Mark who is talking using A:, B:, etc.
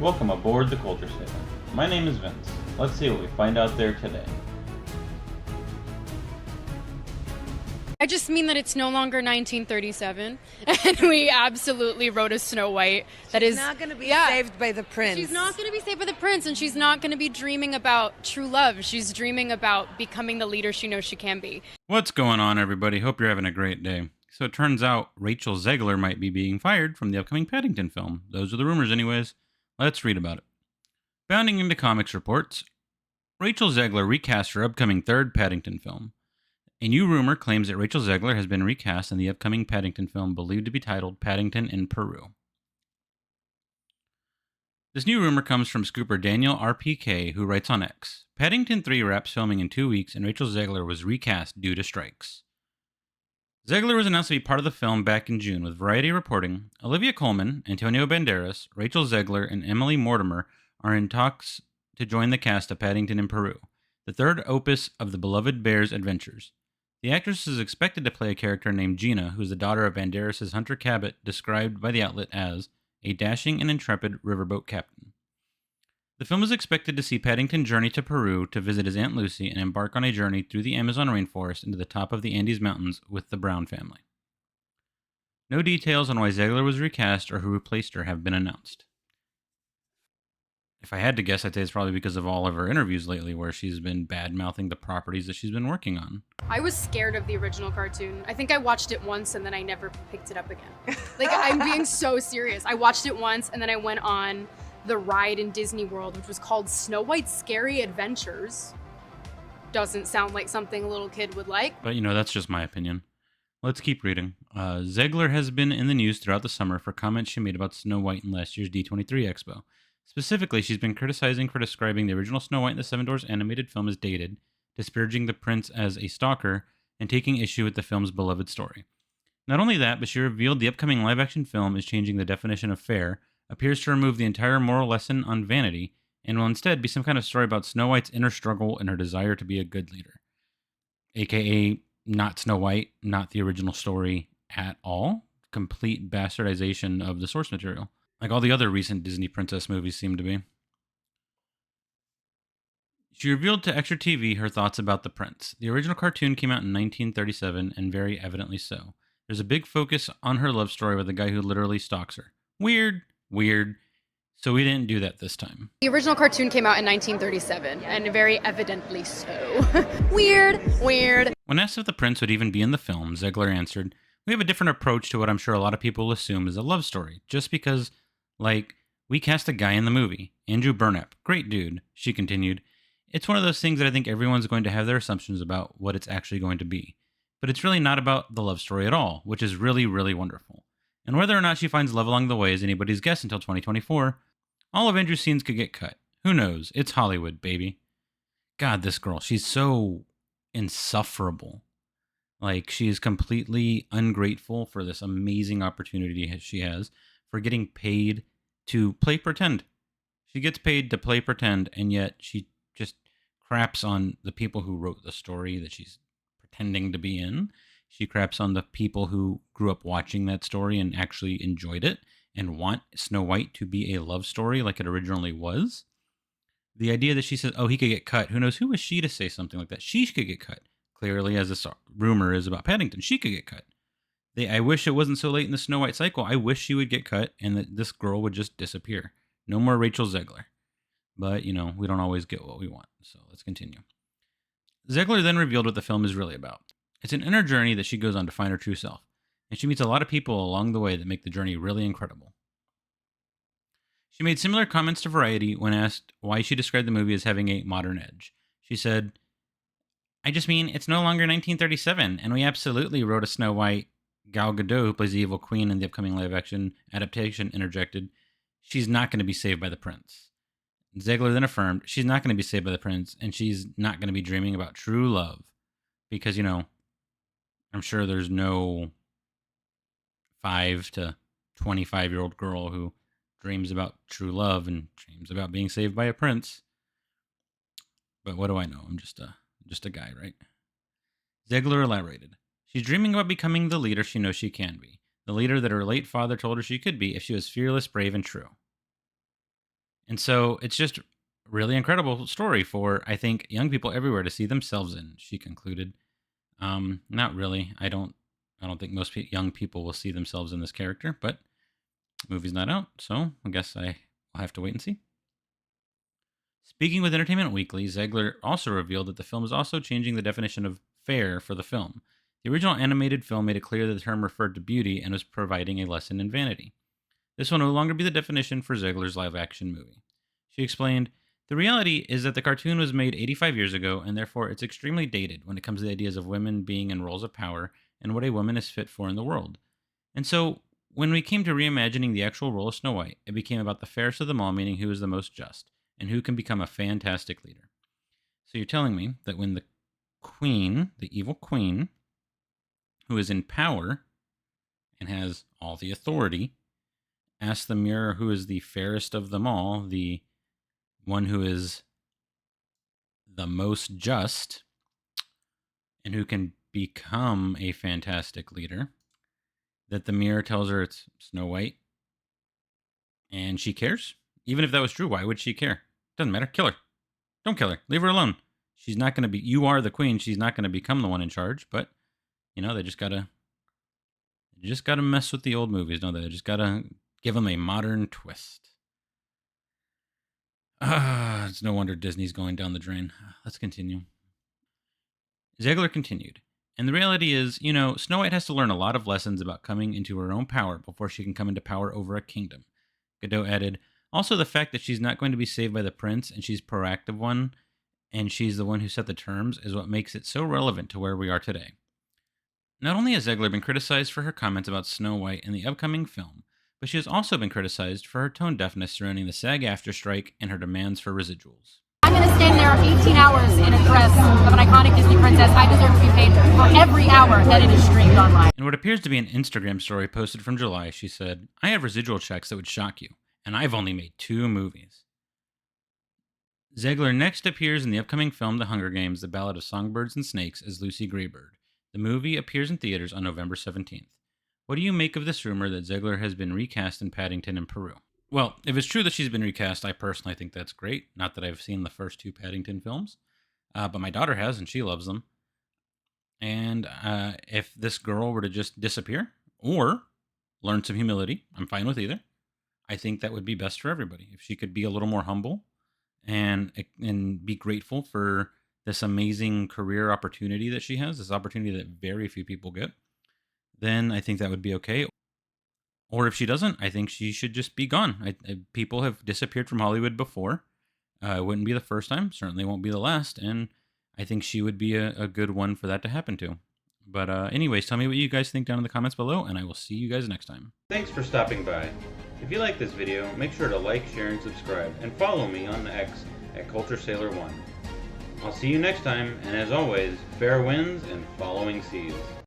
A: Welcome aboard the Culture Station. My name is Vince. Let's see what we find out there today.
B: I just mean that it's no longer 1937, and we absolutely wrote a Snow White that is
C: She's not going to be saved by the prince.
B: She's not going to be saved by the prince, and she's not going to be dreaming about true love. She's dreaming about becoming the leader she knows she can be.
D: What's going on, everybody? Hope you're having a great day. So it turns out Rachel Zegler might be being fired from the upcoming Paddington film. Those are the rumors anyways. Let's read about it. Bounding into comics reports, Rachel Zegler recast her upcoming third Paddington film. A new rumor claims that Rachel Zegler has been recast in the upcoming Paddington film believed to be titled Paddington in Peru. This new rumor comes from scooper Daniel RPK, who writes on X, Paddington 3 wraps filming in 2 weeks and Rachel Zegler was recast due to strikes. Zegler was announced to be part of the film back in June, with Variety reporting Olivia Colman, Antonio Banderas, Rachel Zegler, and Emily Mortimer are in talks to join the cast of Paddington in Peru, the third opus of the beloved bear's adventures. The actress is expected to play a character named Gina, who is the daughter of Banderas' Hunter Cabot, described by the outlet as a dashing and intrepid riverboat captain. The film is expected to see Paddington journey to Peru to visit his Aunt Lucy and embark on a journey through the Amazon rainforest into the top of the Andes Mountains with the Brown family. No details on why Zegler was recast or who replaced her have been announced. If I had to guess, I'd say it's probably because of all of her interviews lately where she's been bad-mouthing the properties that she's been working on.
B: I was scared of the original cartoon. I think I watched it once and then I never picked it up again. Like, I'm being so serious. I watched it once and then I went on the ride in Disney World, which was called Snow White's Scary Adventures. Doesn't sound like something a little kid would like.
D: But, that's just my opinion. Let's keep reading. Zegler has been in the news throughout the summer for comments she made about Snow White in last year's D23 Expo. Specifically, she's been criticizing for describing the original Snow White and the Seven Dwarfs animated film as dated, disparaging the prince as a stalker, and taking issue with the film's beloved story. Not only that, but she revealed the upcoming live-action film is changing the definition of fair, appears to remove the entire moral lesson on vanity, and will instead be some kind of story about Snow White's inner struggle and her desire to be a good leader. AKA, not Snow White, not the original story at all. Complete bastardization of the source material. Like all the other recent Disney princess movies seem to be. She revealed to Extra TV her thoughts about the prince. The original cartoon came out in 1937, and very evidently so. There's a big focus on her love story with a guy who literally stalks her. Weird. So we didn't do that this time.
B: The original cartoon came out in 1937, and very evidently so. Weird.
D: When asked if the prince would even be in the film, Zegler answered, we have a different approach to what I'm sure a lot of people assume is a love story, just because, we cast a guy in the movie, Andrew Burnap, great dude, she continued. It's one of those things that I think everyone's going to have their assumptions about what it's actually going to be. But it's really not about the love story at all, which is really, really wonderful. And whether or not she finds love along the way is anybody's guess until 2024. All of Andrew's scenes could get cut. Who knows? It's Hollywood, baby. God, this girl, she's so insufferable. She is completely ungrateful for this amazing opportunity she has for getting paid to play pretend. She gets paid to play pretend, and yet she just craps on the people who wrote the story that she's pretending to be in. She craps on the people who grew up watching that story and actually enjoyed it and want Snow White to be a love story like it originally was. The idea that she says, he could get cut. Who knows? Who was she to say something like that? She could get cut. Clearly, as this rumor is about Paddington, she could get cut. I wish it wasn't so late in the Snow White cycle. I wish she would get cut and that this girl would just disappear. No more Rachel Zegler. But, we don't always get what we want. So let's continue. Zegler then revealed what the film is really about. It's an inner journey that she goes on to find her true self. And she meets a lot of people along the way that make the journey really incredible. She made similar comments to Variety when asked why she described the movie as having a modern edge. She said, I just mean it's no longer 1937, and we absolutely wrote a Snow White. Gal Gadot, who plays the evil queen in the upcoming live-action adaptation, interjected, she's not going to be saved by the prince. Zegler then affirmed, she's not going to be saved by the prince, and she's not going to be dreaming about true love. Because, I'm sure there's no 5 to 25-year-old girl who dreams about true love and dreams about being saved by a prince. But what do I know? I'm just a guy, right? Zegler elaborated. She's dreaming about becoming the leader she knows she can be. The leader that her late father told her she could be if she was fearless, brave, and true. And so it's just a really incredible story for, I think, young people everywhere to see themselves in, she concluded. Not really. I don't think most young people will see themselves in this character, but the movie's not out, so I guess I'll have to wait and see. Speaking with Entertainment Weekly, Zegler also revealed that the film is also changing the definition of fair for the film. The original animated film made it clear that the term referred to beauty and was providing a lesson in vanity. This will no longer be the definition for Zegler's live-action movie. She explained, "The reality is that the cartoon was made 85 years ago, and therefore it's extremely dated when it comes to the ideas of women being in roles of power and what a woman is fit for in the world. And so, when we came to reimagining the actual role of Snow White, it became about the fairest of them all, meaning who is the most just, and who can become a fantastic leader." So you're telling me that when the queen, the evil queen, who is in power and has all the authority, asks the mirror who is the fairest of them all, the one who is the most just, and who can become a fantastic leader, that the mirror tells her it's Snow White, and she cares? Even if that was true, why would she care? Doesn't matter. Kill her. Don't kill her. Leave her alone. She's not going to be, you are the queen. She's not going to become the one in charge, but, they just got to mess with the old movies, don't they? They just got to give them a modern twist. It's no wonder Disney's going down the drain. Let's continue. Zegler continued, "And the reality is, Snow White has to learn a lot of lessons about coming into her own power before she can come into power over a kingdom." Godot added, "Also, the fact that she's not going to be saved by the prince and she's proactive one, and she's the one who set the terms, is what makes it so relevant to where we are today." Not only has Zegler been criticized for her comments about Snow White in the upcoming film, but she has also been criticized for her tone deafness surrounding the SAG-AFTRA strike and her demands for residuals.
E: "I'm going to stand there 18 hours in a dress of an iconic Disney princess. I deserve to be paid for every hour that it is streamed online."
D: In what appears to be an Instagram story posted from July, she said, "I have residual checks that would shock you, and I've only made 2 movies." Zegler next appears in the upcoming film The Hunger Games: The Ballad of Songbirds and Snakes as Lucy Greybird. The movie appears in theaters on November 17th. What do you make of this rumor that Zegler has been recast in Paddington and Peru? Well, if it's true that she's been recast, I personally think that's great. Not that I've seen the first 2 Paddington films, but my daughter has, and she loves them. And if this girl were to just disappear or learn some humility, I'm fine with either. I think that would be best for everybody. If she could be a little more humble and be grateful for this amazing career opportunity that she has, this opportunity that very few people get, then I think that would be okay. Or if she doesn't, I think she should just be gone. People have disappeared from Hollywood before. It wouldn't be the first time, certainly won't be the last, and I think she would be a good one for that to happen to. But anyways, tell me what you guys think down in the comments below, and I will see you guys next time.
A: Thanks for stopping by. If you like this video, make sure to like, share, and subscribe, and follow me on X at CultureSailor1. I'll see you next time, and as always, fair winds and following seas.